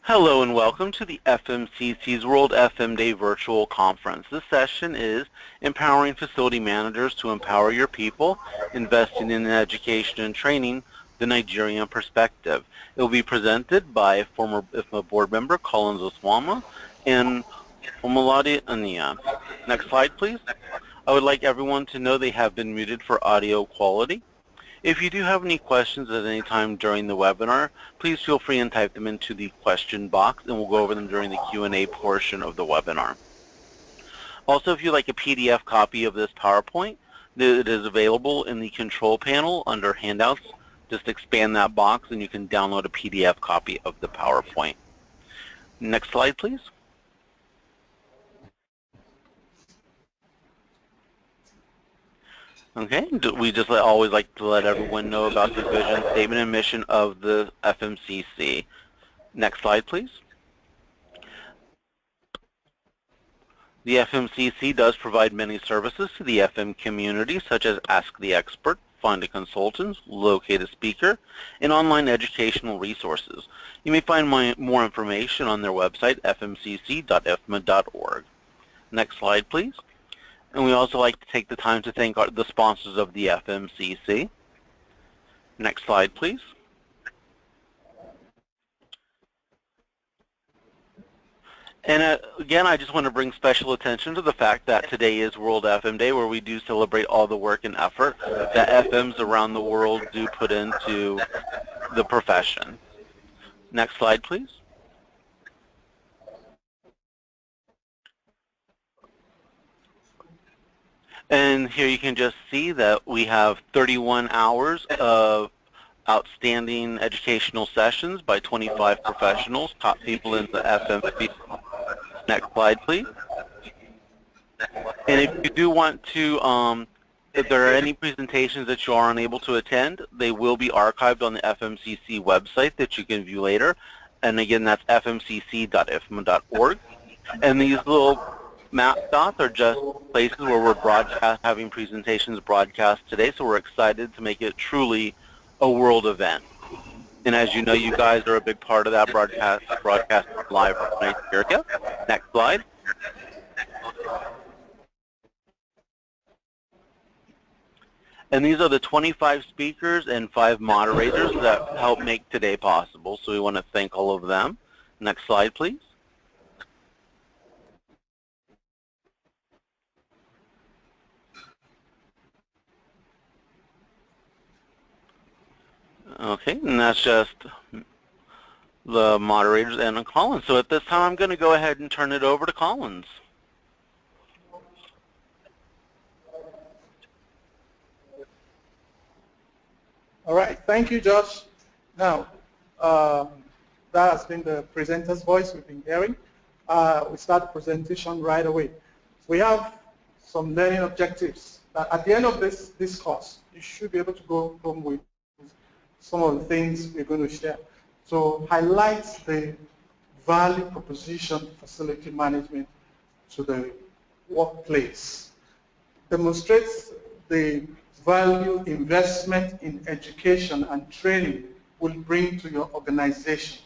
Hello and welcome to the FMCC's World FM Day Virtual Conference. This session is Empowering Facility Managers to Empower Your People, Investing in Education and Training, the Nigerian Perspective. It will be presented by former IFMA board member Collins Osayamwen and Olumide Aina. Next slide, please. I would like everyone to know they have been muted for audio quality. If you do have any questions at any time during the webinar, please feel free and type them into the question box, and we'll go over them during the Q&A portion of the webinar. Also, if you'd like a PDF copy of this PowerPoint, it is available in the control panel under Handouts. Just expand that box, and you can download a PDF copy of the PowerPoint. Next slide, please. Okay, we just always like to let everyone know about the vision, statement, and mission of the FMCC. Next slide, please. The FMCC does provide many services to the FM community, such as Ask the Expert, Find a Consultant, Locate a Speaker, and online educational resources. You may find more information on their website, fmcc.ifma.org. Next slide, please. And we also like to take the time to thank the sponsors of the FMCC. Next slide, please. And again, I just want to bring special attention to the fact that today is World FM Day, where we do celebrate all the work and effort that FMs around the world do put into the profession. Next slide, please. And here you can just see that we have 31 hours of outstanding educational sessions by 25 professionals, top people in the FMCC. Next slide, please. And if you do want to, if there are any presentations that you are unable to attend, they will be archived on the FMCC website that you can view later. And again, that's fmcc.ifma.org. And these little map dots are just places where we're having presentations broadcast today, so we're excited to make it truly a world event. And as you know, you guys are a big part of that broadcast live from Nigeria. Next slide. And these are the 25 speakers and 5 moderators that help make today possible, so we want to thank all of them. Next slide, please. Okay, and that's just the moderators and Collins. So at this time, I'm going to go ahead and turn it over to Collins. All right, thank you, Josh. Now, that has been the presenter's voice we've been hearing. We start the presentation right away. We have some learning objectives. At the end of this course, you should be able to go home with some of the things we're going to share. So highlights the value proposition facility management to the workplace. Demonstrates the value investment in education and training will bring to your organization,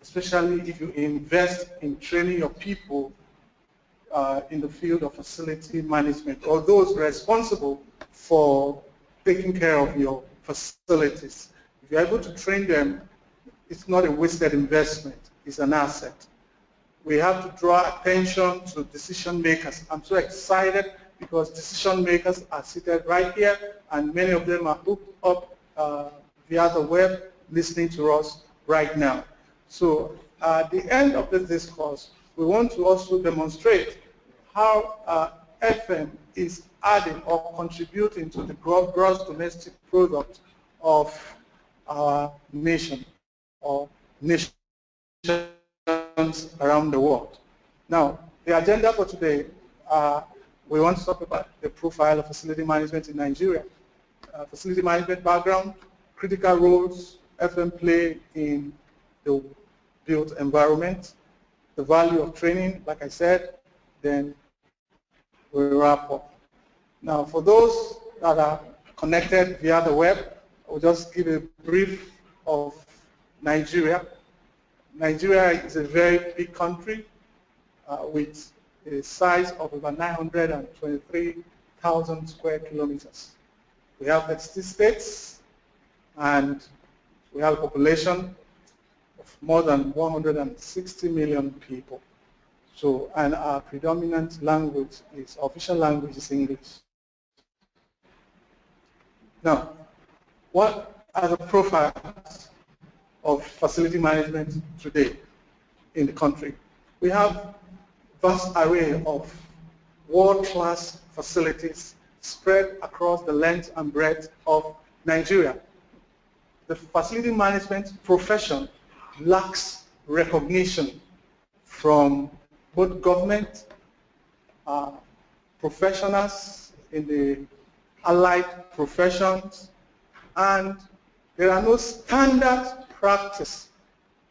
especially if you invest in training your people in the field of facility management, or those responsible for taking care of your facilities. If you're able to train them, it's not a wasted investment, it's an asset. We have to draw attention to decision makers. I'm so excited because decision makers are seated right here, and many of them are hooked up via the web listening to us right now. So at the end of this discourse, we want to also demonstrate how FM is adding or contributing to the gross domestic product of our nation or nations around the world. Now, the agenda for today, we want to talk about the profile of facility management in Nigeria. Facility management background, critical roles FM play in the built environment, the value of training, like I said, then we wrap up. Now, for those that are connected via the web, I'll just give a brief of Nigeria. Nigeria is a very big country with a size of over 923,000 square kilometers. We have 36 states, and we have a population of more than 160 million people. So, and our predominant language is, official language is English. Now, what are the profiles of facility management today in the country? We have a vast array of world-class facilities spread across the length and breadth of Nigeria. The facility management profession lacks recognition from both government, professionals in the allied professions, and there are no standard practice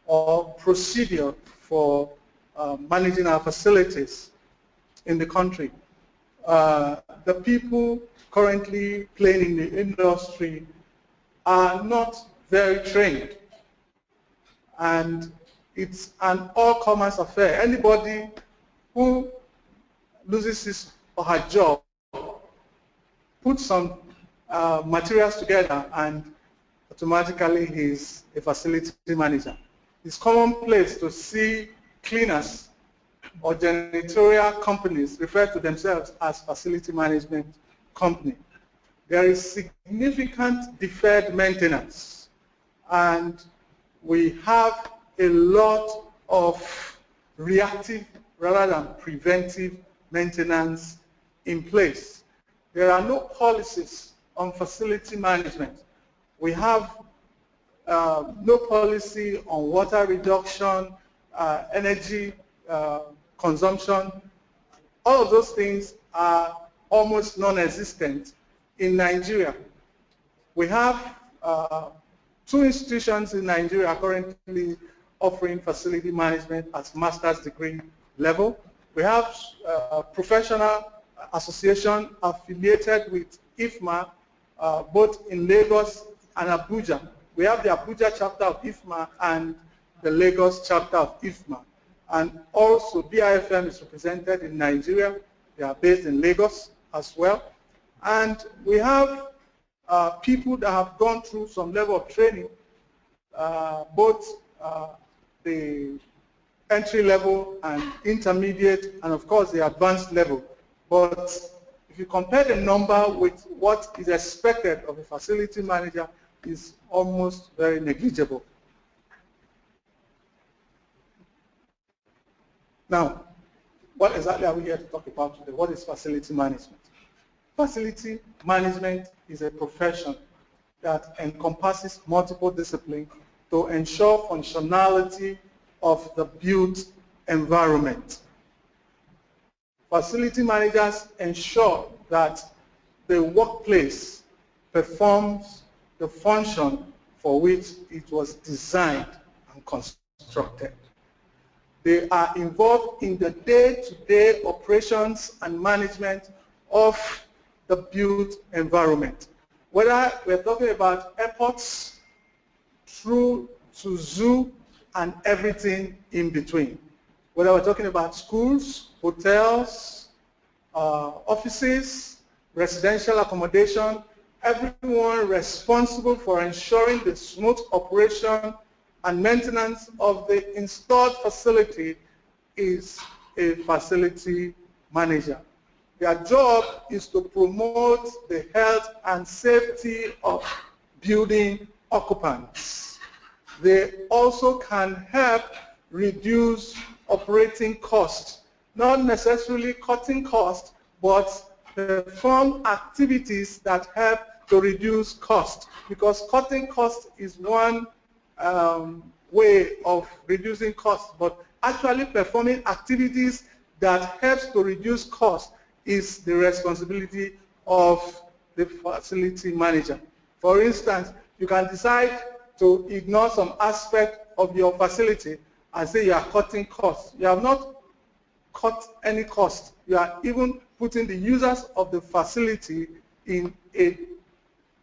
or procedure for managing our facilities in the country. The people currently playing in the industry are not very trained, and it's an all-comers affair. Anybody who loses his or her job puts some materials together and automatically he's a facility manager. It's commonplace to see cleaners or janitorial companies refer to themselves as facility management company. There is significant deferred maintenance, and we have a lot of reactive rather than preventive maintenance in place. There are no policies on facility management. We have no policy on water reduction, energy consumption. All of those things are almost non-existent in Nigeria. We have 2 institutions in Nigeria currently offering facility management at master's degree level. We have a professional association affiliated with IFMA, both in Lagos and Abuja. We have the Abuja chapter of IFMA and the Lagos chapter of IFMA. And also MBIFM is represented in Nigeria. They are based in Lagos as well. And we have people that have gone through some level of training, both the entry level and intermediate, and of course the advanced level. But if you compare the number with what is expected of a facility manager, is almost very negligible. Now, what exactly are we here to talk about today? What is facility management? Facility management is a profession that encompasses multiple disciplines to ensure functionality of the built environment. Facility managers ensure that the workplace performs the function for which it was designed and constructed. They are involved in the day-to-day operations and management of the built environment. Whether we're talking about airports, through to zoo, and everything in between. Whether we're talking about schools, hotels, offices, residential accommodation, everyone responsible for ensuring the smooth operation and maintenance of the installed facility is a facility manager. Their job is to promote the health and safety of building occupants. They also can help reduce operating costs, not necessarily cutting costs, but perform activities that help to reduce costs, because cutting costs is one way of reducing costs, but actually performing activities that helps to reduce costs is the responsibility of the facility manager. For instance, you can decide to ignore some aspect of your facility and say you are cutting costs. You have not cut any cost. You are even putting the users of the facility in a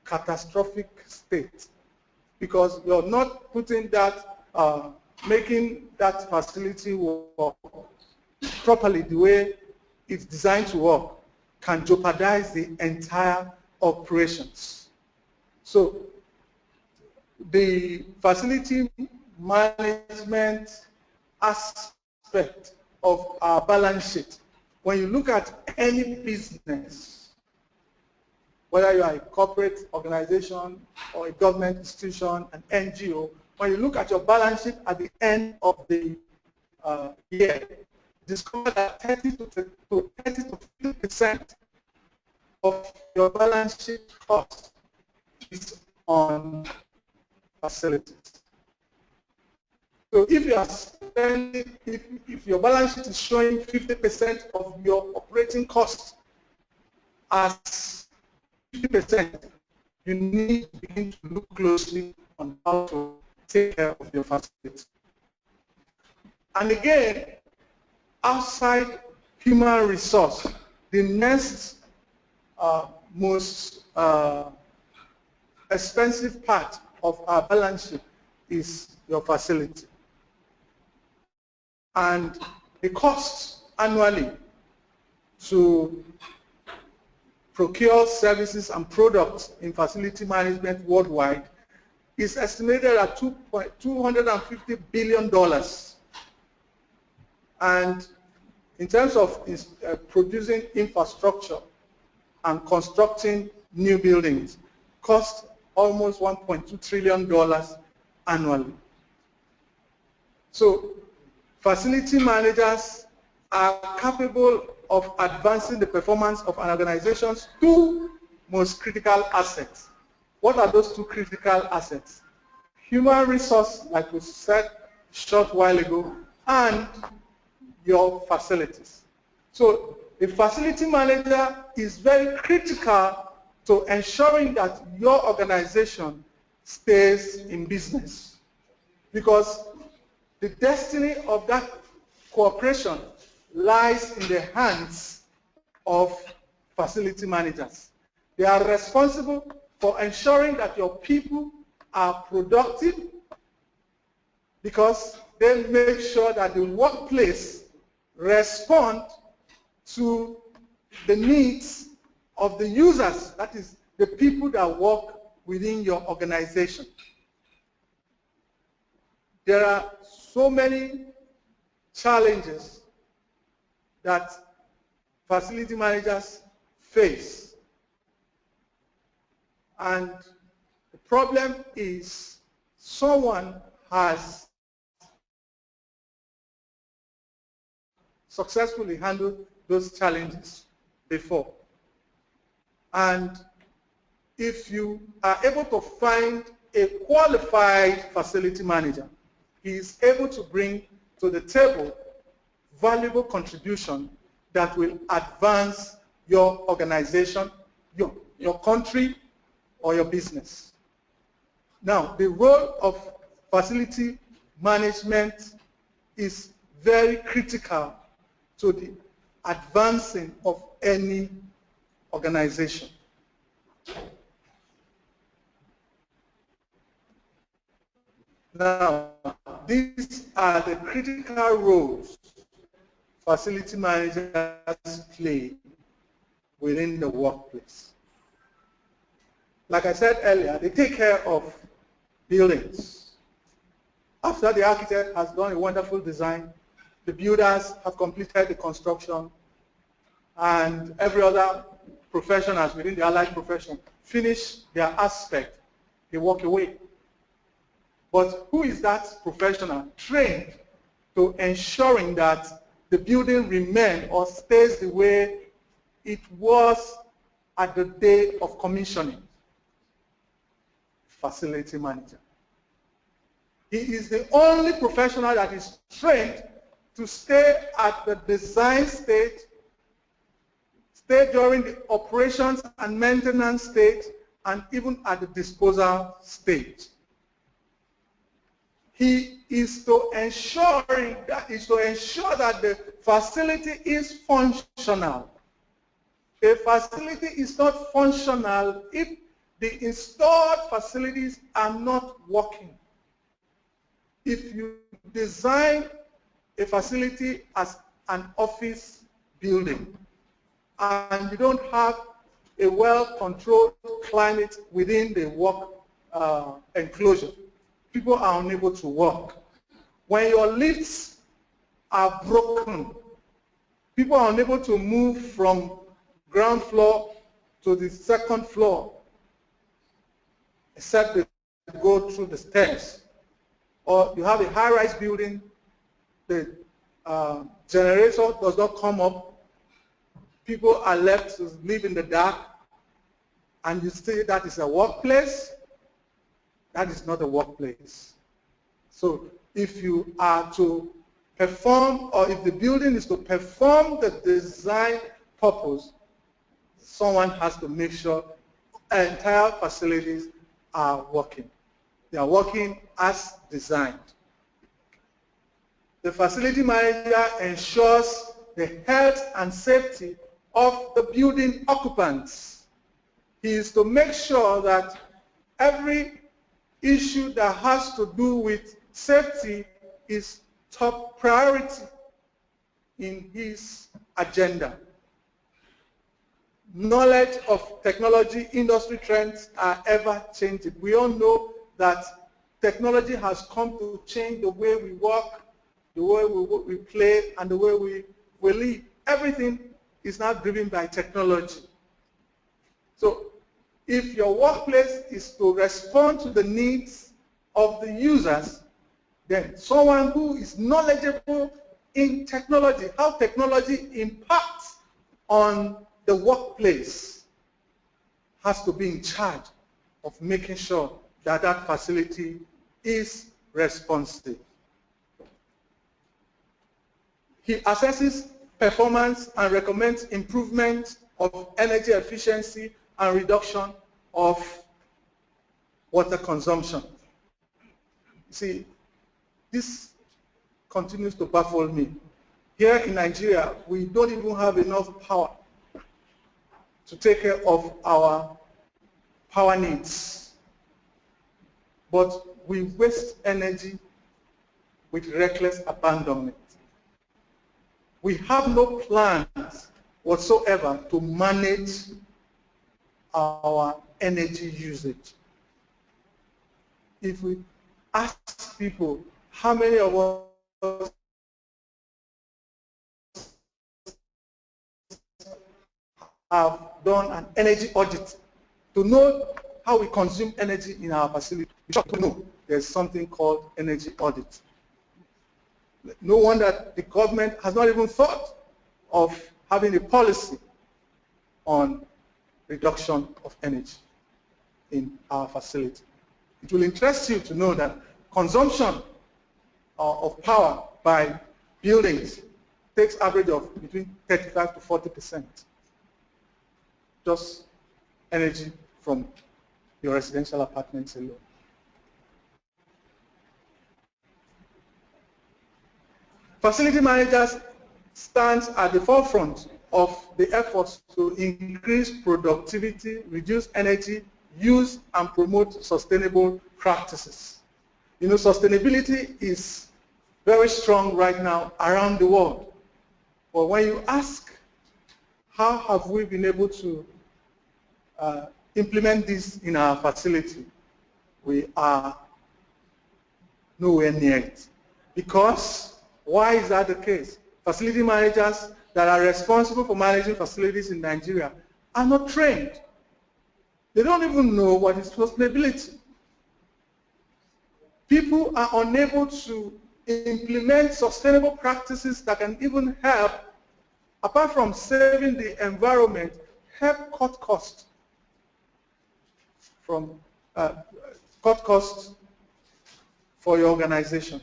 catastrophic state, because you're not putting that making that facility work properly the way it's designed to work can jeopardize the entire operations. So the facility management aspect of our balance sheet, when you look at any business, whether you are a corporate organization or a government institution, an NGO, when you look at your balance sheet at the end of the year, discover that 30 to 50% of your balance sheet cost is on facilities. So if you are spending, if your balance sheet is showing 50% of your operating costs as 50%, you need to begin to look closely on how to take care of your facilities. And again, outside human resource, the next most expensive part of our balance sheet is your facility. And the cost annually to procure services and products in facility management worldwide is estimated at $250 billion. And in terms of producing infrastructure and constructing new buildings, cost almost $1.2 trillion annually. So facility managers are capable of advancing the performance of an organization's two most critical assets. What are those two critical assets? Human resource, like we said a short while ago, and your facilities. So the facility manager is very critical to ensuring that your organization stays in business, because the destiny of that cooperation lies in the hands of facility managers. They are responsible for ensuring that your people are productive, because they make sure that the workplace responds to the needs of the users, that is, the people that work within your organization. There are so many challenges that facility managers face. And the problem is someone has successfully handled those challenges before. And if you are able to find a qualified facility manager, he is able to bring to the table valuable contribution that will advance your organization, your country, or your business. Now, the role of facility management is very critical to the advancing of any organization. Now, these are the critical roles facility managers play within the workplace. Like I said earlier, they take care of buildings. After the architect has done a wonderful design, the builders have completed the construction, and every other professionals within the allied profession finish their aspect, they walk away. But who is that professional trained to ensuring that the building remains or stays the way it was at the day of commissioning? Facility manager. He is the only professional that is trained to stay at the design stage, stay during the operations and maintenance stage, and even at the disposal stage. He is to ensure that the facility is functional. A facility is not functional if the installed facilities are not working. if you design a facility as an office building and you don't have a well-controlled climate within the work enclosure, people are unable to work. When your lifts are broken, people are unable to move from ground floor to the second floor except they go through the stairs. Or you have a high-rise building, the generator does not come up, people are left to live in the dark, and you say that is a workplace. That is not a workplace. So if you are to perform, or if the building is to perform the design purpose, someone has to make sure entire facilities are working. They are working as designed. The facility manager ensures the health and safety of the building occupants. He is to make sure that every issue that has to do with safety is top priority in his agenda. Knowledge of technology, industry trends are ever changing. We all know that technology has come to change the way we work, the way we play, and the way we live. Everything is now driven by technology. So if your workplace is to respond to the needs of the users, then someone who is knowledgeable in technology, how technology impacts on the workplace, has to be in charge of making sure that that facility is responsive. He assesses performance and recommends improvement of energy efficiency and reduction of water consumption. See, this continues to baffle me. Here in Nigeria, we don't even have enough power to take care of our power needs. But we waste energy with reckless abandonment. We have no plans whatsoever to manage our energy usage. If we ask people how many of us have done an energy audit to know how we consume energy in our facility, we should know there's something called energy audit. No wonder the government has not even thought of having a policy on reduction of energy in our facility. It will interest you to know that consumption of power by buildings takes average of between 35 to 40%. Just energy from your residential apartments alone. Facility managers stand at the forefront of the efforts to increase productivity, reduce energy use, and promote sustainable practices. You know, sustainability is very strong right now around the world. But when you ask, how have we been able to implement this in our facility, we are nowhere near it. Because, why is that the case? Facility managers that are responsible for managing facilities in Nigeria are not trained. They don't even know what is sustainability. People are unable to implement sustainable practices that can even help, apart from saving the environment, help cut costs for your organization.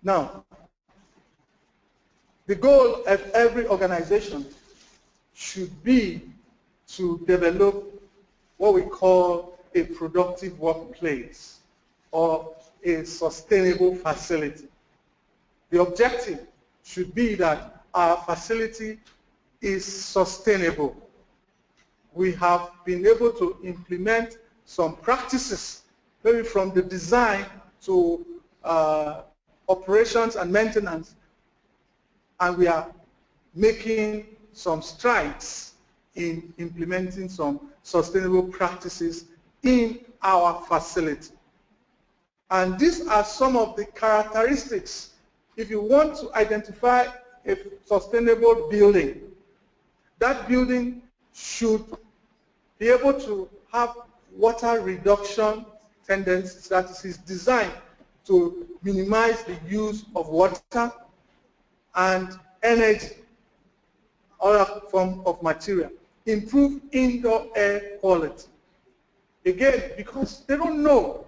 Now, the goal of every organization should be to develop what we call a productive workplace or a sustainable facility. The objective should be that our facility is sustainable. We have been able to implement some practices, maybe from the design to operations and maintenance, and we are making some strides in implementing some sustainable practices in our facility. And these are some of the characteristics. If you want to identify a sustainable building, that building should be able to have water reduction tendencies, that is designed to minimize the use of water and energy, other form of material, improve indoor air quality. Again, because they don't know.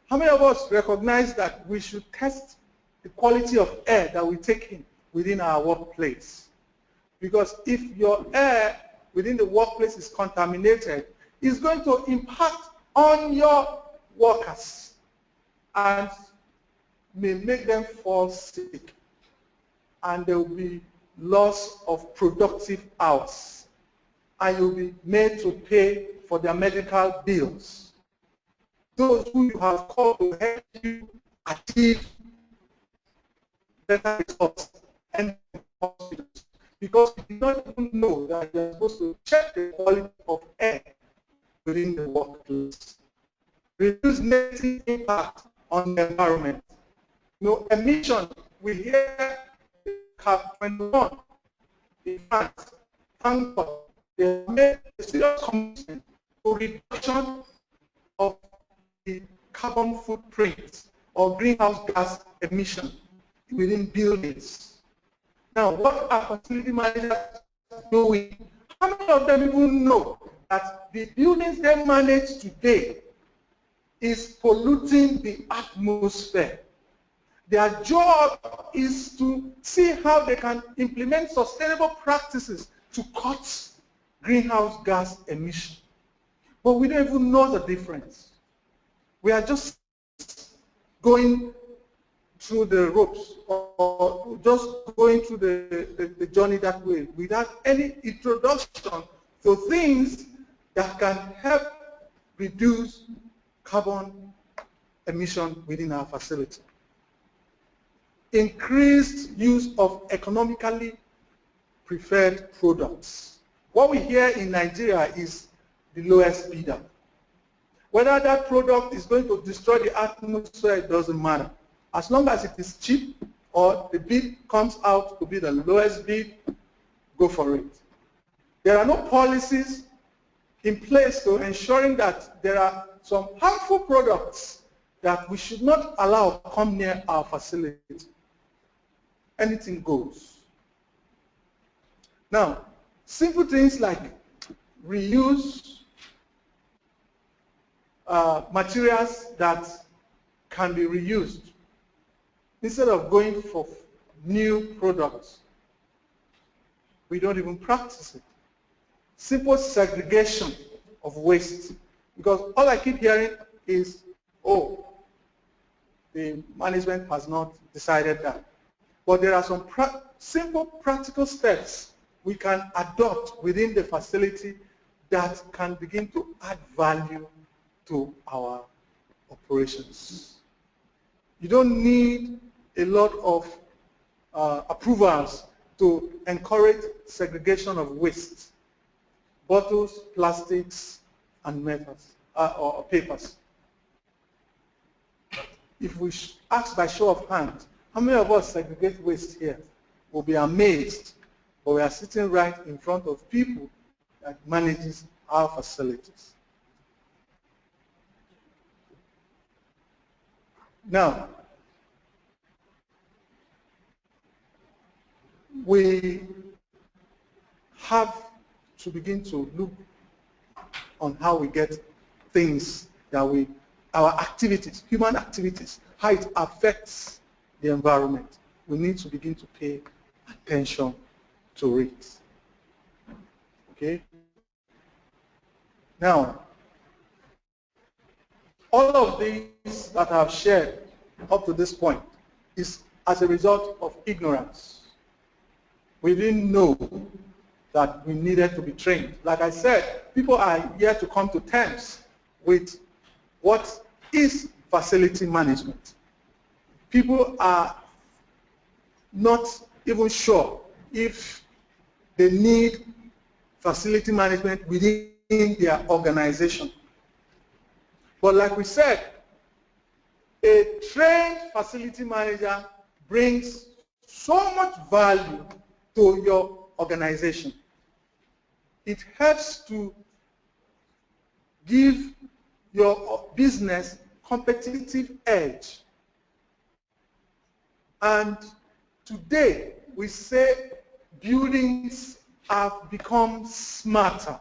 How many of us recognize that we should test the quality of air that we take in within our workplace? Because if your air within the workplace is contaminated, it's going to impact on your workers and may make them fall sick, and there will be loss of productive hours, and you'll be made to pay for their medical bills. Those who you have called to help you achieve better results and hospitals, because you don't even know that you're supposed to check the quality of air within the workplace. Reduce negative impact on the environment. Emission, we hear CAP 21 in France, thank God, they made a serious commitment to reduction of the carbon footprint or greenhouse gas emission within buildings. Now, what are facility managers doing? How many of them even know that the buildings they manage today is polluting the atmosphere? Their job is to see how they can implement sustainable practices to cut greenhouse gas emission. But we don't even know the difference. We are just going through the ropes or just going through the journey that way without any introduction to things that can help reduce carbon emission within our facility. Increased use of economically preferred products. What we hear in Nigeria is the lowest bidder. Whether that product is going to destroy the atmosphere, it doesn't matter. As long as it is cheap or the bid comes out to be the lowest bid, go for it. There are no policies in place to ensuring that there are some harmful products that we should not allow come near our facility. Anything goes. Now, simple things like reuse materials that can be reused instead of going for new products. We don't even practice it. Simple segregation of waste, because all I keep hearing is, oh, the management has not decided that. But there are some simple practical steps we can adopt within the facility that can begin to add value to our operations. You don't need a lot of approvals to encourage segregation of waste, bottles, plastics, and metals, or papers. If we ask by show of hands, how many of us segregate waste here? We'll be amazed, but we are sitting right in front of people that manages our facilities. Now, we have to begin to look on how we get things that our activities, human activities, how it affects the environment. We need to begin to pay attention to it. Okay? Now, all of these that I've shared up to this point is as a result of ignorance. We didn't know that we needed to be trained. Like I said, people are yet to come to terms with what is facility management. People are not even sure if they need facility management within their organization. But like we said, a trained facility manager brings so much value to your organization. It helps to give your business competitive edge. And today, we say buildings have become smarter.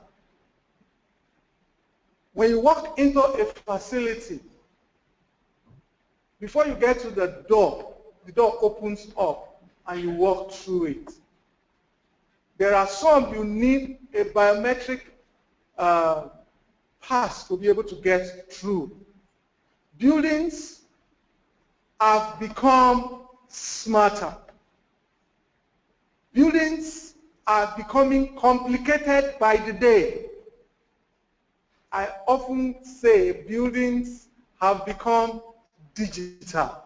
When you walk into a facility, before you get to the door opens up and you walk through it. There are some you need a biometric pass to be able to get through. Buildings have become smarter. Buildings are becoming complicated by the day. I often say buildings have become digital.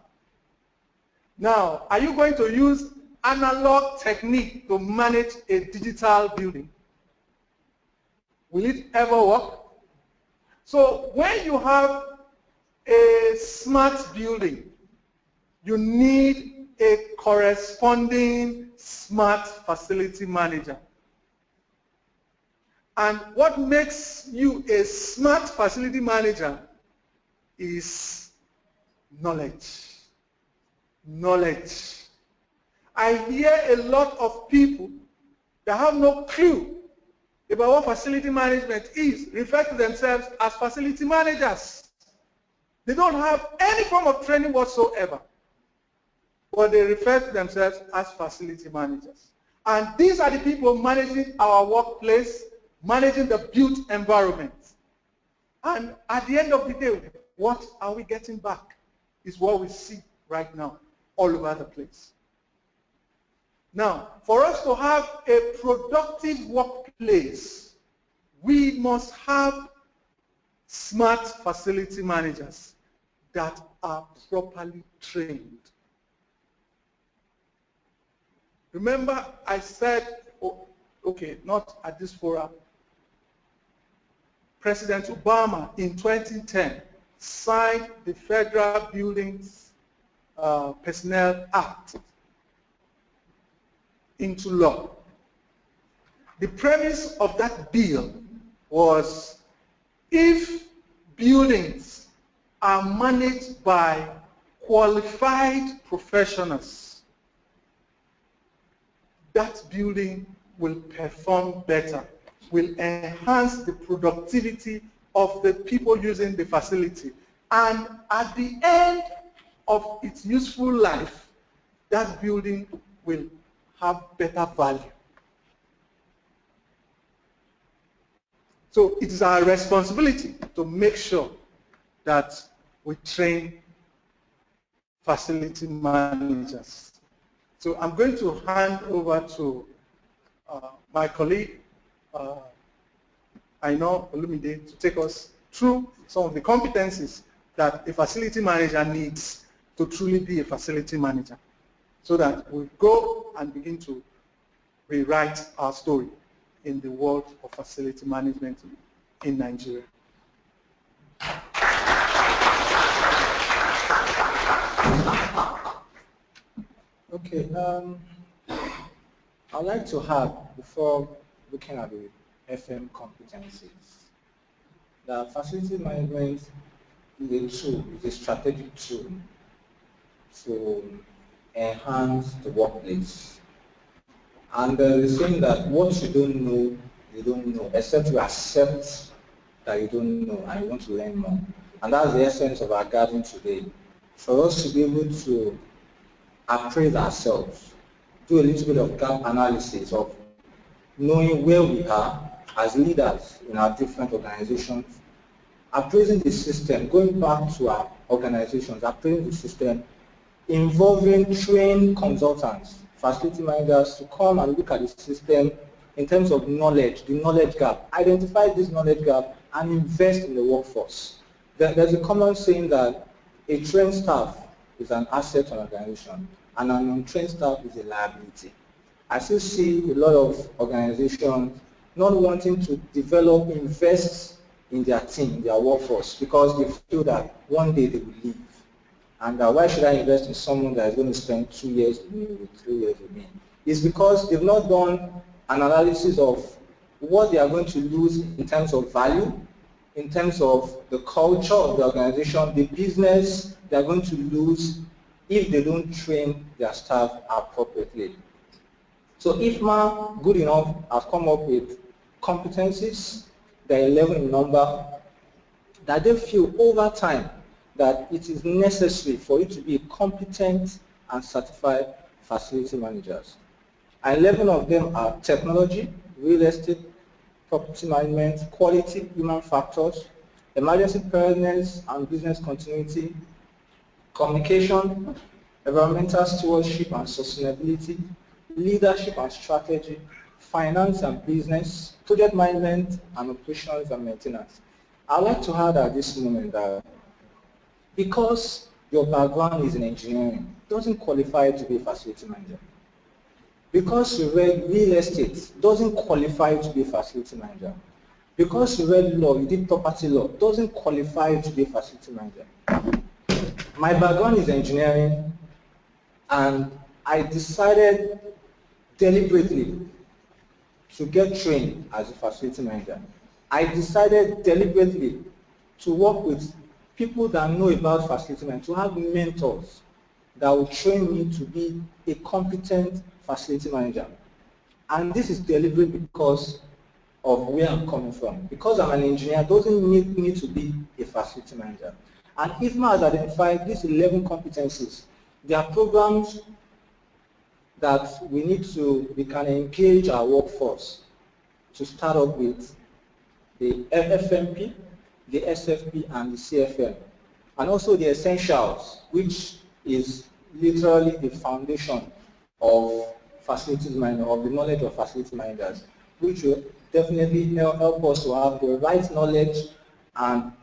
Now, are you going to use analog technique to manage a digital building? Will it ever work? So when you have a smart building, you need a corresponding smart facility manager. And what makes you a smart facility manager is knowledge. Knowledge. I hear a lot of people that have no clue about what facility management is, refer to themselves as facility managers. They don't have any form of training whatsoever, but they refer to themselves as facility managers. And these are the people managing our workplace, managing the built environment. And at the end of the day, what are we getting back is what we see right now all over the place. Now, for us to have a productive workplace, we must have smart facility managers that are properly trained. Remember, I said, okay, not at this forum, President Obama in 2010 signed the Federal Buildings Personnel Act into law. The premise of that bill was if buildings are managed by qualified professionals, that building will perform better, will enhance the productivity of the people using the facility. And at the end of its useful life, that building will have better value. So it is our responsibility to make sure that we train facility managers. So I'm going to hand over to my colleague, Aina Olumide, to take us through some of the competencies that a facility manager needs to truly be a facility manager, so that we go and begin to rewrite our story in the world of facility management in Nigeria. Okay, I'd like to have, before looking at the FM competencies, that facility management is a tool, is a strategic tool to enhance the workplace. And they're saying that what you don't know, except you accept that you don't know and you want to learn more. And that's the essence of our gathering today. For us to be able to appraise ourselves, do a little bit of gap analysis of knowing where we are as leaders in our different organizations, appraising the system, going back to our organizations, appraising the system, involving trained consultants, facility managers to come and look at the system in terms of knowledge, the knowledge gap. Identify this knowledge gap and invest in the workforce. There's a common saying that a trained staff is an asset to an organization and an untrained staff is a liability. I still see a lot of organizations not wanting to develop, invest in their team, in their workforce, because they feel that one day they will leave. And why should I invest in someone that is going to spend 2 years with me, with 3 years with me? It's because they've not done an analysis of what they are going to lose in terms of value, in terms of the culture of the organization, the business they are going to lose if they don't train their staff appropriately. So IFMA, good enough, has come up with competencies, they're 11 in number, that they feel over time that it is necessary for you to be competent and certified facility managers. And 11 of them are technology, real estate, property management, quality, human factors, emergency preparedness and business continuity, communication, environmental stewardship and sustainability, leadership and strategy, finance and business, project management and operations and maintenance. I'd like to add at this moment that because your background is in engineering, doesn't qualify to be a facility manager. Because you read real estate, doesn't qualify to be a facility manager. Because you read law, you did property law, doesn't qualify to be a facility manager. My background is engineering, and I decided deliberately to get trained as a facility manager. I decided deliberately to work with people that know about facility management, to have mentors that will train me to be a competent facility manager. And this is deliberate because of where I'm coming from. Because I'm an engineer doesn't need me to be a facility manager. And IFMA has identified these 11 competencies. There are programs that we can engage our workforce to start up with the FMP, the SFP, and the CFM. And also the essentials, which is literally the foundation of facilities management, of the knowledge of facility managers, which will definitely help us to have the right knowledge and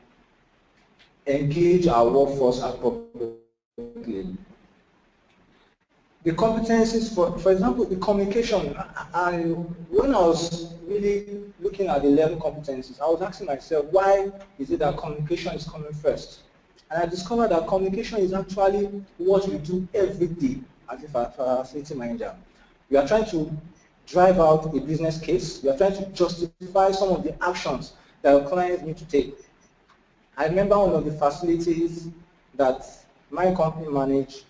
engage our workforce appropriately. The competencies, for example, the communication. When I was really looking at the 11 competencies, I was asking myself, why is it that communication is coming first? And I discovered that communication is actually what we do every day as a facility manager. We are trying to drive out a business case. We are trying to justify some of the actions that our clients need to take. I remember one of the facilities that my company managed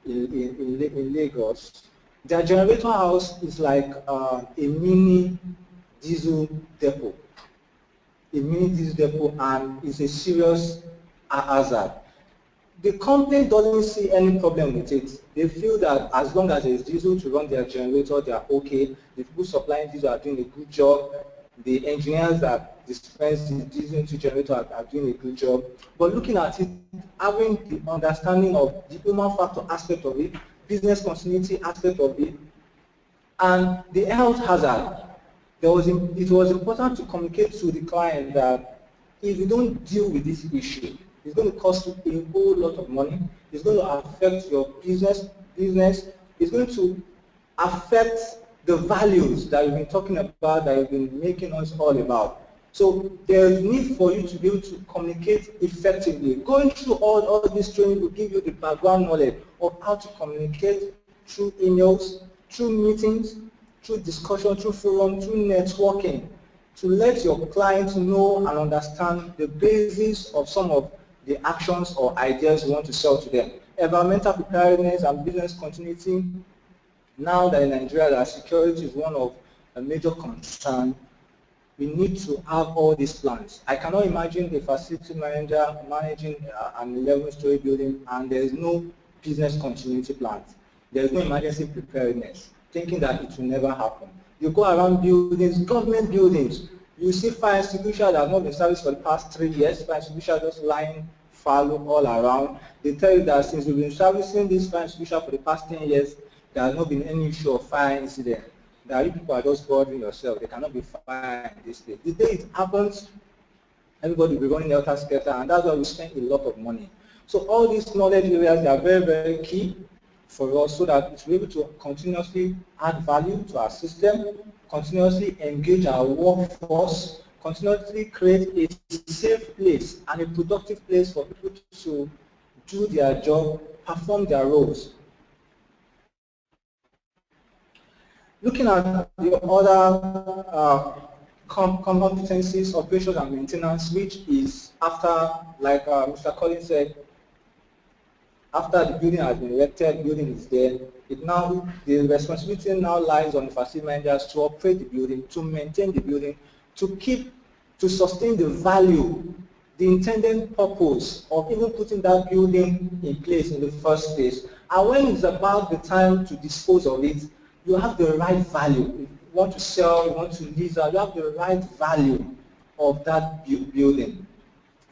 in Lagos. Their generator house is like a mini diesel depot. A mini diesel depot, and it's a serious hazard. The company doesn't see any problem with it. They feel that as long as there's diesel to run their generator, they are okay. The people supplying diesel are doing a good job. The engineers that dispense the diesel into generator are doing a good job. But looking at it, having the understanding of the human factor aspect of it, business continuity aspect of it, and the health hazard, it was important to communicate to the client that if you don't deal with this issue, it's going to cost you a whole lot of money. It's going to affect your business. It's going to affect the values that you've been talking about, that you've been making us all about. So there's need for you to be able to communicate effectively. Going through all this training will give you the background knowledge of how to communicate through emails, through meetings, through discussion, through forum, through networking, to let your clients know and understand the basis of some of the actions or ideas you want to sell to them. Environmental preparedness and business continuity. Now that in Nigeria that security is one of a major concern, we need to have all these plans. I cannot imagine a facility manager managing an 11-story building and there is no business continuity plan. There is no emergency preparedness, thinking that it will never happen. You go around buildings, government buildings, you see fire extinguisher that has not been serviced for the past 3 years, fire extinguisher just lying fallow all around. They tell you that since we've been servicing this fire extinguisher for the past 10 years, there has not been any issue of fire incident. that you people are just bothering yourself. They cannot be fine in this place. The day it happens, everybody will be running helter-skelter, and that's why we spend a lot of money. So all these knowledge areas, they are very, very key for us so that we're able to continuously add value to our system, continuously engage our workforce, continuously create a safe place and a productive place for people to do their job, perform their roles. Looking at the other competencies, operations and maintenance, which is after, like Mr. Collins said, after the building has been erected, building is there, the responsibility now lies on the facility managers to operate the building, to maintain the building, to sustain the value, the intended purpose of even putting that building in place in the first place. And when it's about the time to dispose of it, you have the right value. If you want to sell, you want to lease out, you have the right value of that building.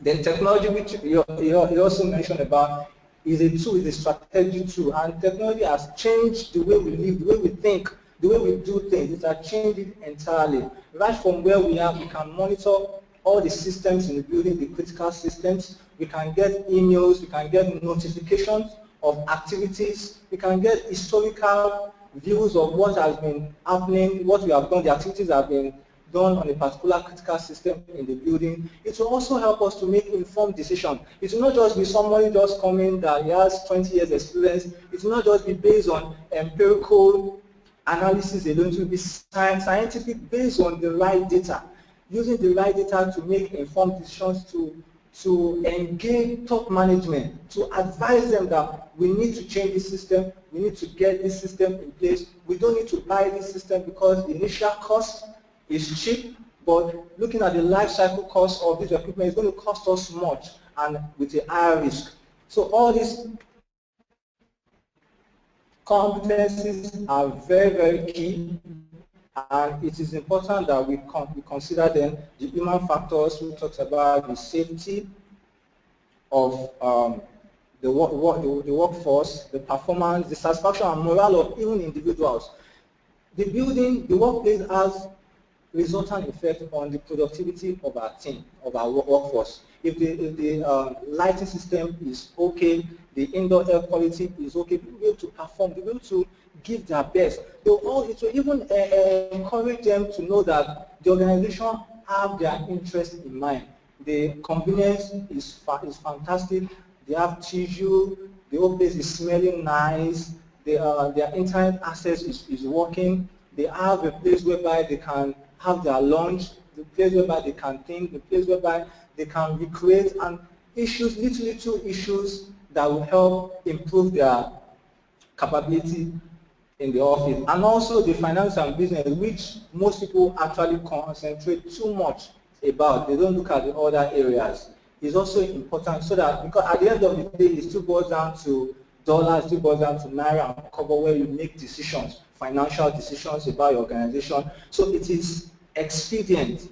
Then technology, which you also mentioned about, is a tool, is a strategic tool, and technology has changed the way we live, the way we think, the way we do things. It has changed it entirely. Right from where we are, we can monitor all the systems in the building, the critical systems. We can get emails, we can get notifications of activities, we can get historical views of what has been happening, what we have done, the activities that have been done on a particular critical system in the building. It will also help us to make informed decisions. It will not just be somebody just coming that he has 20 years experience. It will not just be based on empirical analysis alone. It will be scientific, based on the right data, using the right data to make informed decisions, to engage top management, to advise them that we need to change this system, we need to get this system in place. We don't need to buy this system because the initial cost is cheap, but looking at the life cycle cost of this equipment is going to cost us much and with a higher risk. So all these competencies are very, very key, and it is important that we consider them, the human factors. We talked about the safety of the workforce, the performance, the satisfaction and morale of even individuals. The building, the workplace has resultant effect on the productivity of our team, of our workforce. If the lighting system is okay, the indoor air quality is okay, people will be able to perform, they will be able to give their best. It will even encourage them to know that the organization have their interest in mind. The convenience is fantastic. They have tissue, the whole place is smelling nice, their internet access is working, they have a place whereby they can have their lunch, the place whereby they can think, the place whereby they can recreate, and issues, little issues that will help improve their capability in the office. And also the finance and business, which most people actually concentrate too much about. They don't look at the other areas. It's also important so that, because at the end of the day, it still boils down to dollars, it still boils down to naira and cover, where you make decisions, financial decisions about your organization. So it is expedient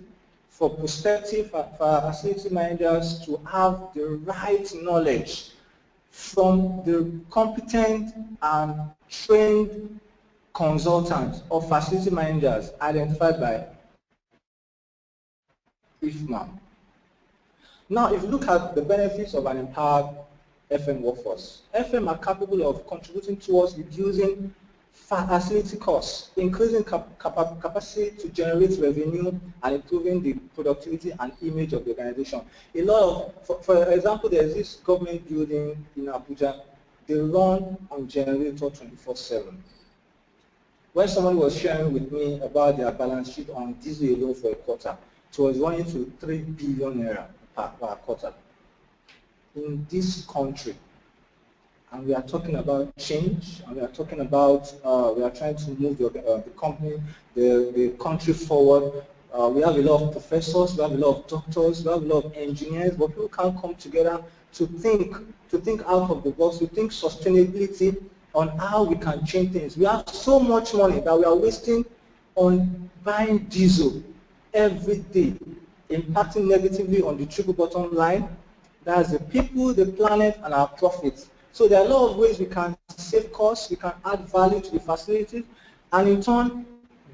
for prospective facility managers to have the right knowledge from the competent and trained consultants or facility managers identified by IFMA. Now, if you look at the benefits of an empowered FM workforce, FM are capable of contributing towards reducing facility costs, increasing capacity to generate revenue, and improving the productivity and image of the organization. A lot of, for example, there's this government building in Abuja. They run on generator 24/7. When someone was sharing with me about their balance sheet on diesel alone for a quarter, it was running to 3 billion naira per quarter. In this country, and we are talking about change, and we are talking about, we are trying to move the company, the country forward. We have a lot of professors, we have a lot of doctors, we have a lot of engineers, but people can't come together to think out of the box, to think sustainability on how we can change things. We have so much money that we are wasting on buying diesel every day, impacting negatively on the triple bottom line. That's the people, the planet, and our profits. So there are a lot of ways we can save costs, we can add value to the facilities, and in turn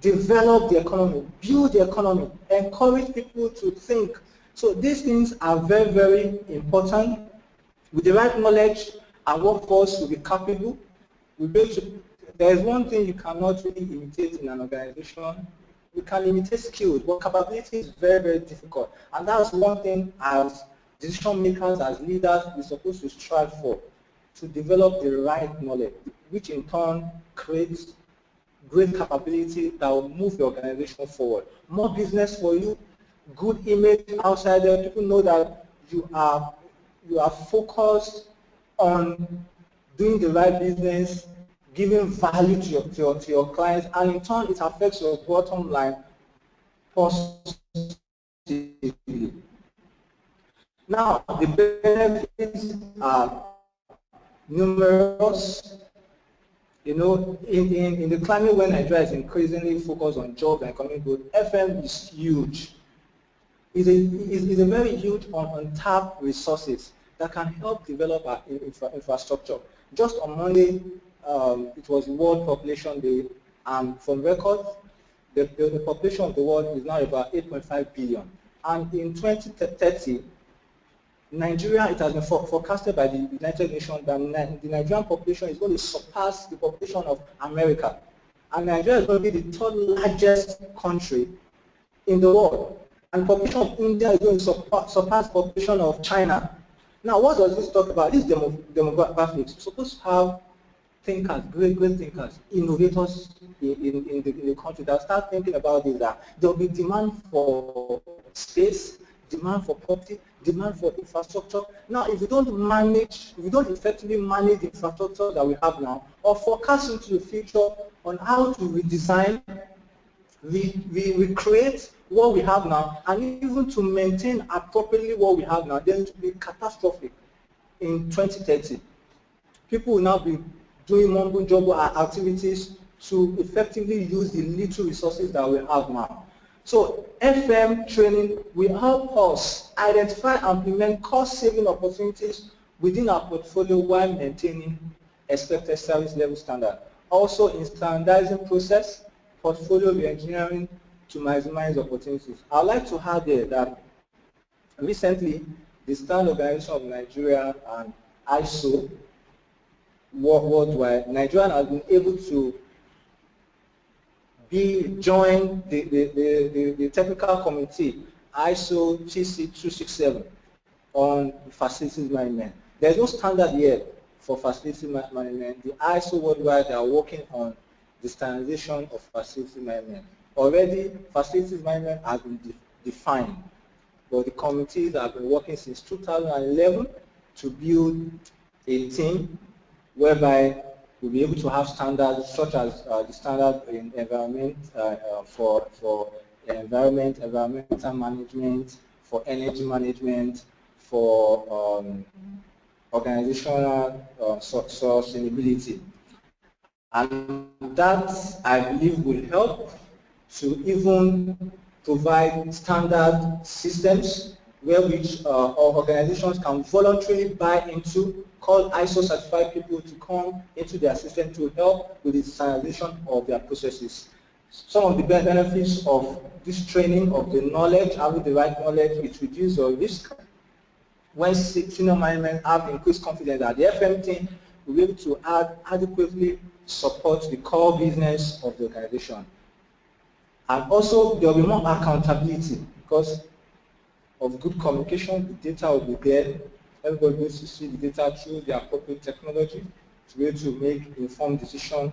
develop the economy, build the economy, encourage people to think. So these things are very, very important. With the right knowledge, our workforce will be capable. There is one thing you cannot really imitate in an organization. You can imitate skills, but capability is very, very difficult. And that's one thing as decision makers, as leaders, we're supposed to strive for, to develop the right knowledge, which in turn creates great capability that will move the organization forward. More business for you, good image outside there. People know that you are focused on doing the right business, giving value to your clients, and in turn it affects your bottom line positively. Now, the benefits are numerous. You know, in the climate when Nigeria is increasingly focused on jobs and economic growth, FM is huge. It's a very huge untapped resources that can help develop our infrastructure. Just on Monday, it was World Population Day, and from records, the population of the world is now about 8.5 billion. And in 2030, Nigeria, it has been forecasted by the United Nations that the Nigerian population is going to surpass the population of America. And Nigeria is going to be the third largest country in the world. And population of India is going to surpass population of China. Now, what does this talk about? This demographics. We're supposed to have thinkers, great thinkers, innovators in the country that start thinking about this. That there will be demand for space, demand for property, demand for infrastructure. Now, if we don't effectively manage the infrastructure that we have now, or forecast into the future on how to redesign, recreate what we have now, and even to maintain appropriately what we have now, then it will be catastrophic in 2030. People will now be doing mumbo-jumbo activities to effectively use the little resources that we have now. So FM training will help us identify and implement cost-saving opportunities within our portfolio while maintaining expected service level standard. Also in standardizing process, portfolio re-engineering to maximize opportunities. I'd like to add here that recently the Standard Organization of Nigeria and ISO worldwide, Nigeria has been able to join the technical committee ISO TC 267 on facilities management. There's no standard yet for facility management. The ISO worldwide, they are working on the standardization of facility management. Already, facilities management has been defined, but the committees have been working since 2011 to build a team whereby we'll be able to have standards such as the standard in environment for environmental management, for energy management, for organizational sustainability. And that, I believe, will help to even provide standard systems where which organizations can voluntarily buy into, call ISO certified people to come into their system to help with the standardization of their processes. Some of the benefits of this training, of the knowledge, having the right knowledge, it reduces your risk. When senior management have increased confidence that the FM team will be able to adequately support the core business of the organization. And also there will be more accountability because of good communication. The data will be there. Everybody needs to see the data through the appropriate technology to be able to make informed decisions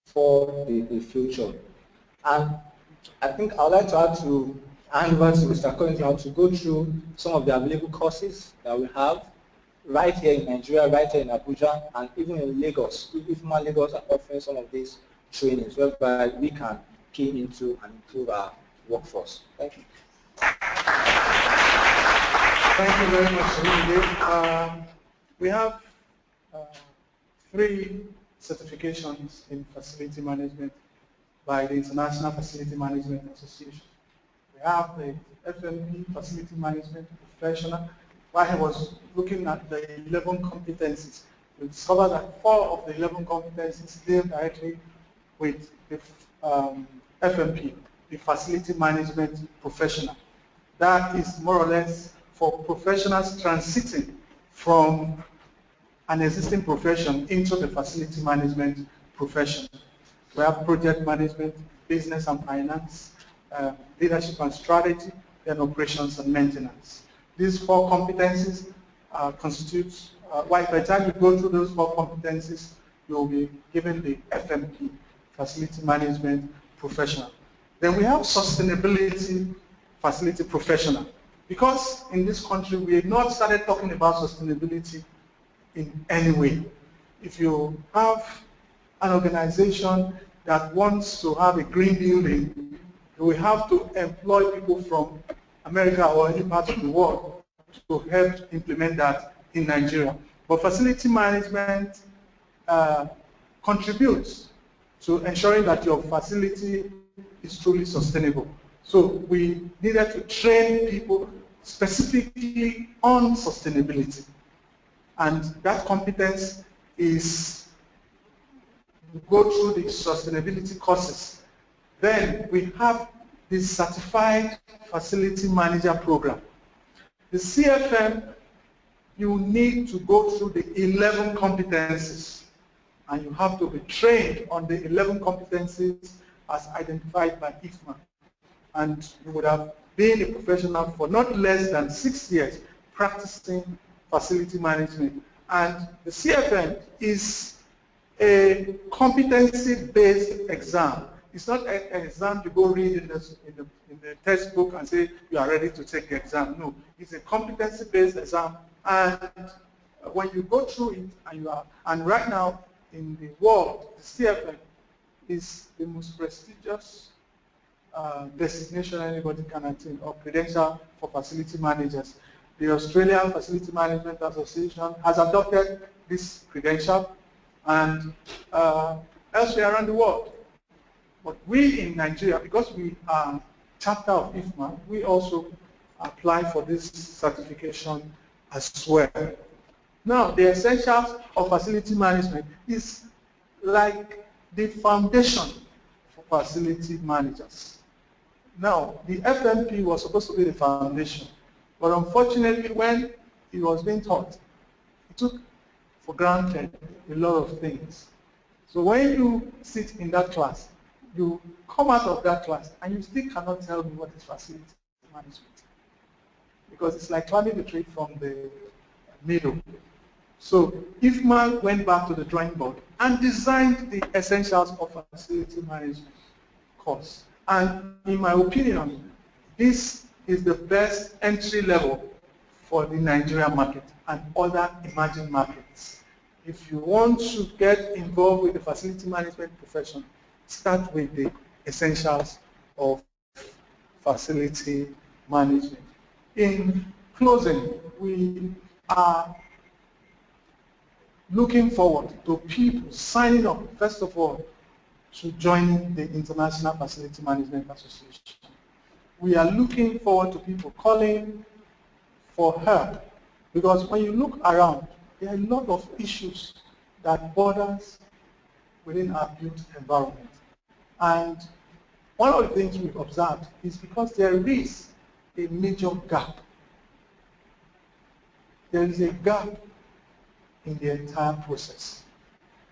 for the future. And I think I would like to hand over to Mr. Collins now to go through some of the available courses that we have right here in Nigeria, right here in Abuja, and even in Lagos. IFMA Lagos are offering some of these trainings whereby we can key into and improve our workforce. Thank you. Thank you very much, Olumide. We have 3 certifications in facility management by the International Facility Management Association. We have the FMP Facility Management Professional. While I was looking at the 11 competencies, we discovered that 4 of the 11 competencies deal directly with the FMP, the Facility Management Professional. That is more or less for professionals transiting from an existing profession into the facility management profession. We have project management, business and finance, leadership and strategy, then operations and maintenance. These 4 competencies constitute, by the time you go through those 4 competencies, you'll be given the FMP, Facility Management Professional. Then we have Sustainability Facility Professional. Because in this country, we have not started talking about sustainability in any way. If you have an organization that wants to have a green building, you will have to employ people from America or any part of the world to help implement that in Nigeria. But facility management contributes to ensuring that your facility is truly sustainable. So we needed to train people specifically on sustainability. And that competence is to go through the sustainability courses. Then we have the Certified Facility Manager Program. The CFM, you need to go through the 11 competencies, and you have to be trained on the 11 competencies as identified by IFMA. And you would have been a professional for not less than 6 years practicing facility management. And the CFM is a competency-based exam. It's not an exam you go read in the textbook and say you are ready to take the exam. No, it's a competency-based exam. And when you go through it, and right now in the world, the CFM is the most prestigious designation anybody can attain, or credential for facility managers. The Australian Facility Management Association has adopted this credential, and elsewhere around the world. But we in Nigeria, because we are chapter of IFMA, we also apply for this certification as well. Now, the essentials of facility management is like the foundation for facility managers. Now, the FMP was supposed to be the foundation, but unfortunately, when it was being taught, it took for granted a lot of things. So when you sit in that class, you come out of that class and you still cannot tell me what is facility management, because it's like climbing the tree from the middle. So IFMA went back to the drawing board and designed the essentials of facility management course. And in my opinion, this is the best entry level for the Nigerian market and other emerging markets. If you want to get involved with the facility management profession, start with the essentials of facility management. In closing, we are looking forward to people signing up, first of all, to join the International Facility Management Association. We are looking forward to people calling for help, because when you look around, there are a lot of issues that borders within our built environment. And one of the things we've observed is because there is a major gap. There is a gap in the entire process.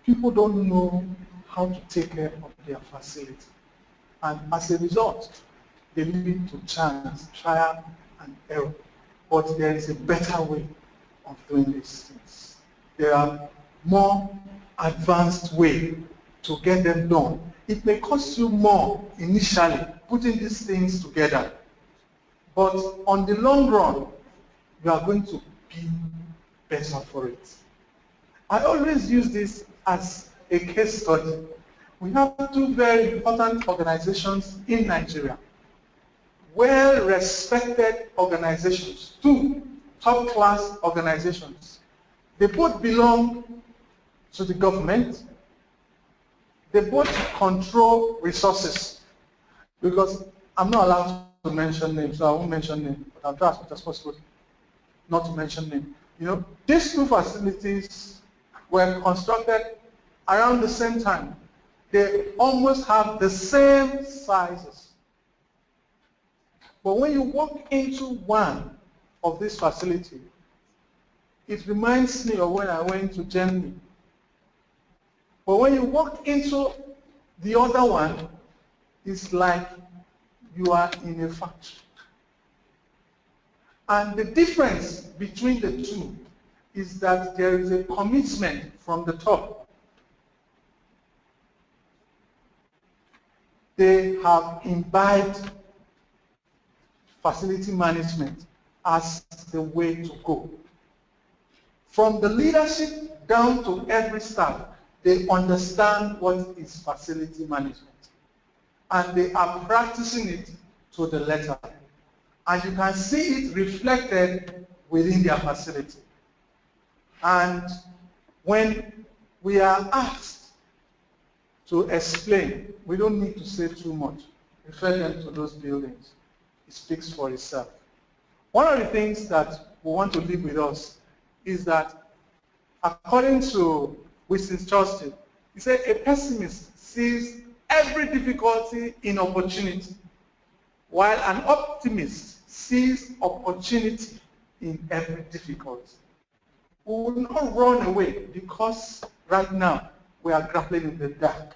People don't know how to take care of their facility. And as a result, they leave it to chance, trial and error. But there is a better way of doing these things. There are more advanced ways to get them done. It may cost you more initially putting these things together, but on the long run, you are going to be better for it. I always use this as a case study. We have two very important organizations in Nigeria, well-respected organizations, two top-class organizations. They both belong to the government. They both control resources, because I'm not allowed to mention names, so I won't mention names, but I'll try as much as possible not to mention names. You know, these two facilities were constructed around the same time they almost have the same sizes. But when you walk into one of these facilities, it reminds me of when I went to Germany. But when you walk into the other one, it's like you are in a factory. And the difference between the two is that there is a commitment from the top. They have imbibed facility management as the way to go. From the leadership down to every staff, they understand what is facility management. And they are practicing it to the letter. And you can see it reflected within their facility. And when we are asked to explain, we don't need to say too much. Refer them to those buildings. It speaks for itself. One of the things that we want to leave with us is that, according to Winston Churchill, he said a pessimist sees every difficulty in opportunity, while an optimist sees opportunity in every difficulty. We will not run away because right now we are grappling in the dark.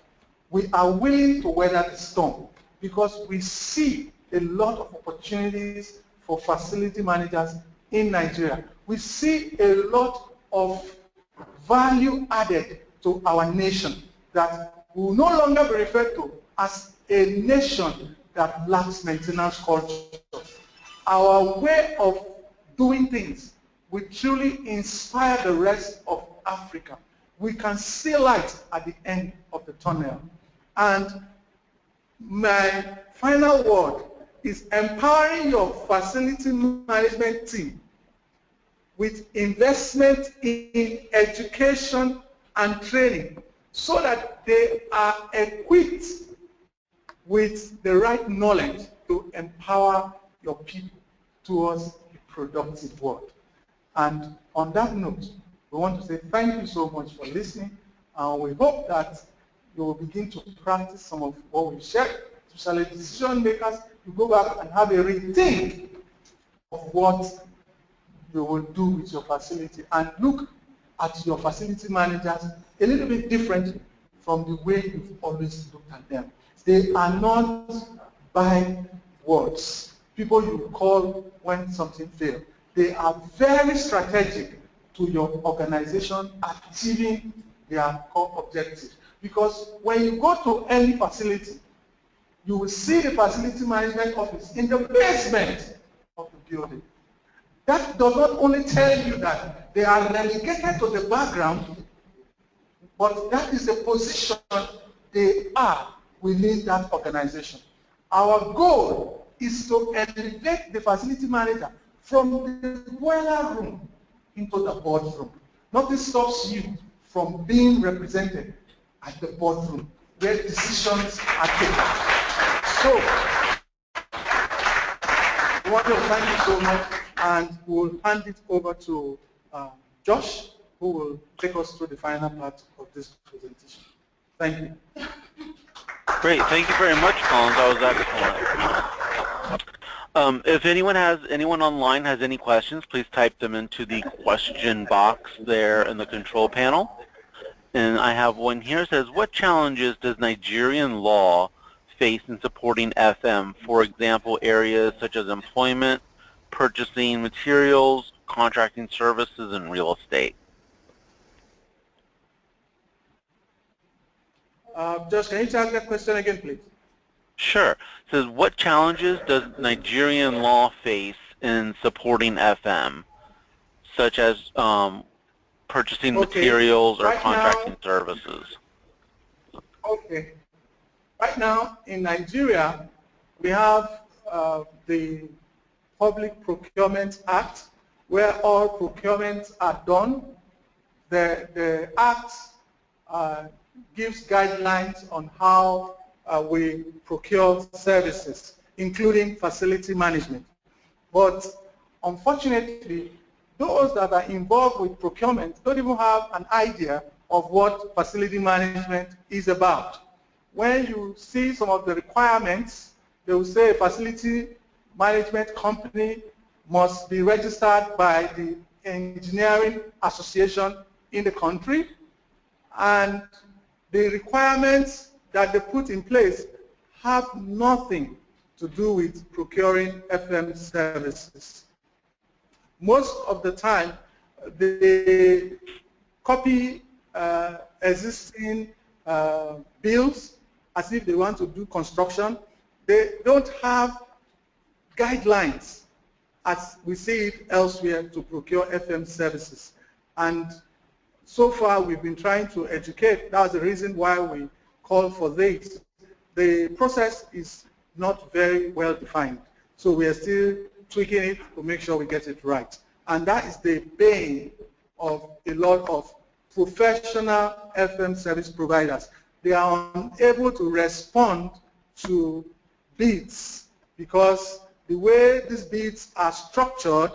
We are willing to weather the storm because we see a lot of opportunities for facility managers in Nigeria. We see a lot of value added to our nation that will no longer be referred to as a nation that lacks maintenance culture. Our way of doing things will truly inspire the rest of Africa. We can see light at the end of the tunnel. And my final word is empowering your facility management team with investment in education and training so that they are equipped with the right knowledge to empower your people towards a productive world. And on that note, we want to say thank you so much for listening, and we hope that you will begin to practice some of what we shared, especially decision makers, to go back and have a rethink of what you will do with your facility and look at your facility managers a little bit differently from the way you've always looked at them. They are not by words, people you call when something fails. They are very strategic to your organization achieving their core objectives. Because when you go to any facility, you will see the facility management office in the basement of the building. That does not only tell you that they are relegated to the background, but that is the position they are within that organization. Our goal is to elevate the facility manager from the boiler room into the boardroom. Nothing stops you from being represented at the boardroom where decisions are taken. So, we want to thank you so much, and we'll hand it over to Josh, who will take us through the final part of this presentation. Thank you. Great, thank you very much, Collins. That was excellent. If anyone online has any questions, please type them into the question box there in the control panel. And I have one here. It says, what challenges does Nigerian law face in supporting FM? For example, areas such as employment, purchasing materials, contracting services, and real estate. Josh, can you ask that question again, please? Sure. It says, what challenges does Nigerian law face in supporting FM, such as purchasing materials or contracting services? Okay. Right now in Nigeria, we have the Public Procurement Act, where all procurements are done. The Act gives guidelines on how we procure services, including facility management. But unfortunately, those that are involved with procurement don't even have an idea of what facility management is about. when you see some of the requirements, they will say a facility management company must be registered by the engineering association in the country, and the requirements that they put in place have nothing to do with procuring FM services. Most of the time, they copy existing bills as if they want to do construction. They don't have guidelines as we see it elsewhere to procure FM services. And so far we've been trying to educate. That's the reason why we call for this. The process is not very well defined. So we are still tweaking it to make sure we get it right. And that is the bane of a lot of professional FM service providers. They are unable to respond to bids because the way these bids are structured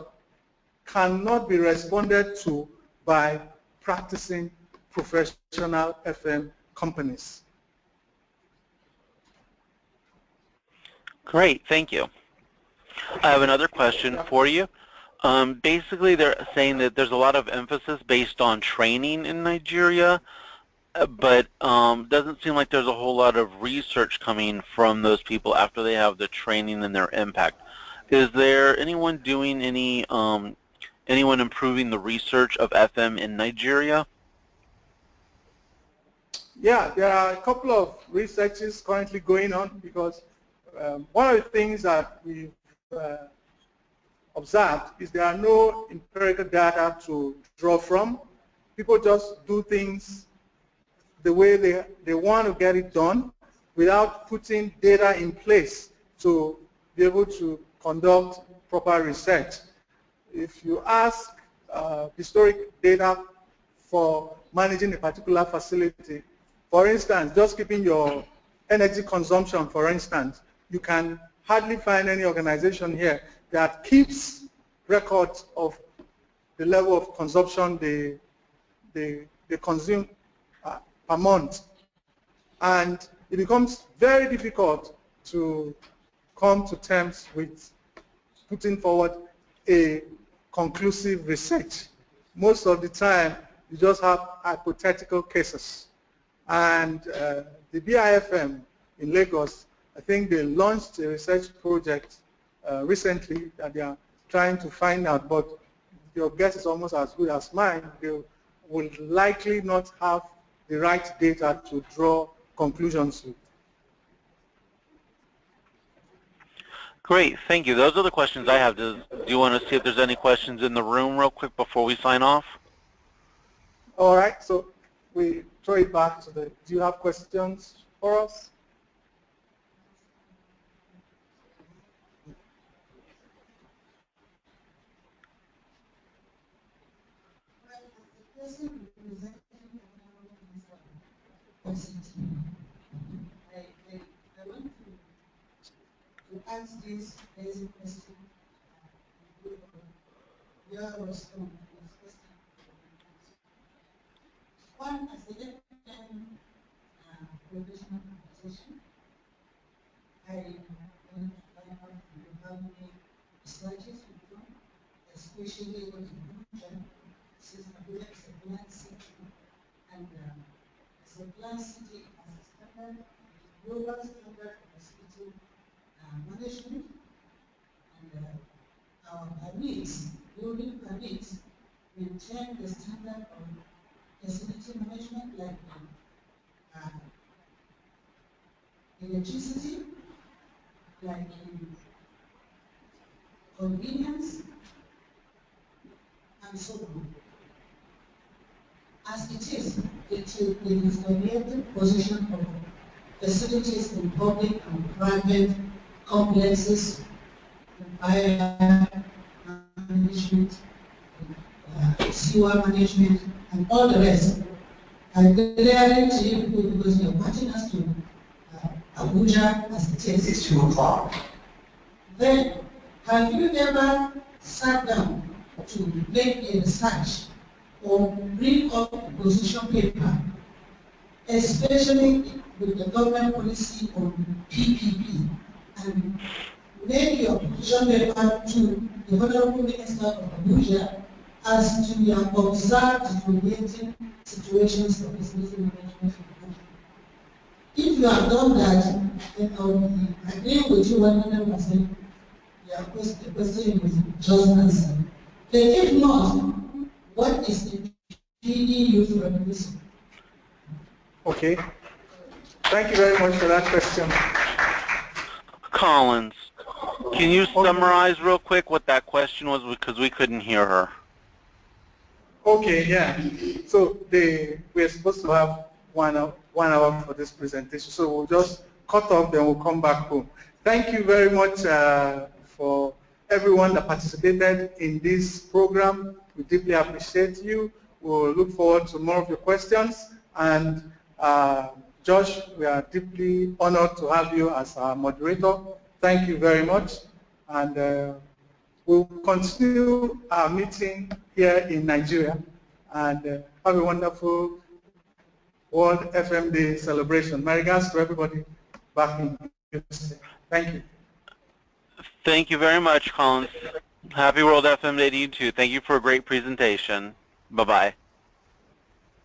cannot be responded to by practicing professional FM companies. Great, thank you. I have another question for you. Basically, they're saying that there's a lot of emphasis based on training in Nigeria, but doesn't seem like there's a whole lot of research coming from those people after they have the training and their impact. Is there anyone doing any, anyone improving the research of FM in Nigeria? Yeah, there are a couple of researches currently going on because one of the things that we've observed is there are no empirical data to draw from. People just do things the way they want to get it done without putting data in place to be able to conduct proper research. If you ask historic data for managing a particular facility, for instance, just keeping your energy consumption, for instance, you can hardly find any organization here that keeps records of the level of consumption they consume per month. And it becomes very difficult to come to terms with putting forward a conclusive research. Most of the time, you just have hypothetical cases. And the MBIFM in Lagos, I think they launched a research project recently that they are trying to find out, but your guess is almost as good as mine. They will likely not have the right data to draw conclusions with. Great, thank you. Those are the questions I have. Do you want to see if there's any questions in the room real quick before we sign off? All right, so we throw it back to the, do you have questions for us? I want to ask this basic question. Your response. One, as a professional organization, I want to find out how many researches you've done, especially what you've done, since Abuja is a plan city, and as a plan city, as a standard, global standard of facility management, and our permits, building permits, maintain the standard of facility management like electricity, like convenience, and so on. As it is the oriented position of facilities in public and private complexes, fire management, sewer management, and all the rest. And clearly to you people, because you're watching us to Abuja as it is. It's 2 o'clock. Then, have you ever sat down to make a research or bring up a position paper, especially with the government policy on PPP and make your position paper to the Honorable Minister of Abuja as to your observed deteriorating situations of facility management in the country. If you have done that, then I will be agreeing with you 100%. The question is just answered. Then if not, what is the PD used for replacement? Okay. Thank you very much for that question. Collins, can you summarize real quick what that question was, because we couldn't hear her? Okay, yeah. So we're supposed to have 1 hour for this presentation, so we'll just cut off, then we'll come back home. Thank you very much for everyone that participated in this program. We deeply appreciate you. We'll look forward to more of your questions. And Josh, we are deeply honored to have you as our moderator. Thank you very much. And we'll continue our meeting here in Nigeria. And have a wonderful World FM Day celebration. My regards to everybody back in Houston. Thank you. Thank you very much, Collins. Happy World FM Day to you too. Thank you for a great presentation. Bye-bye.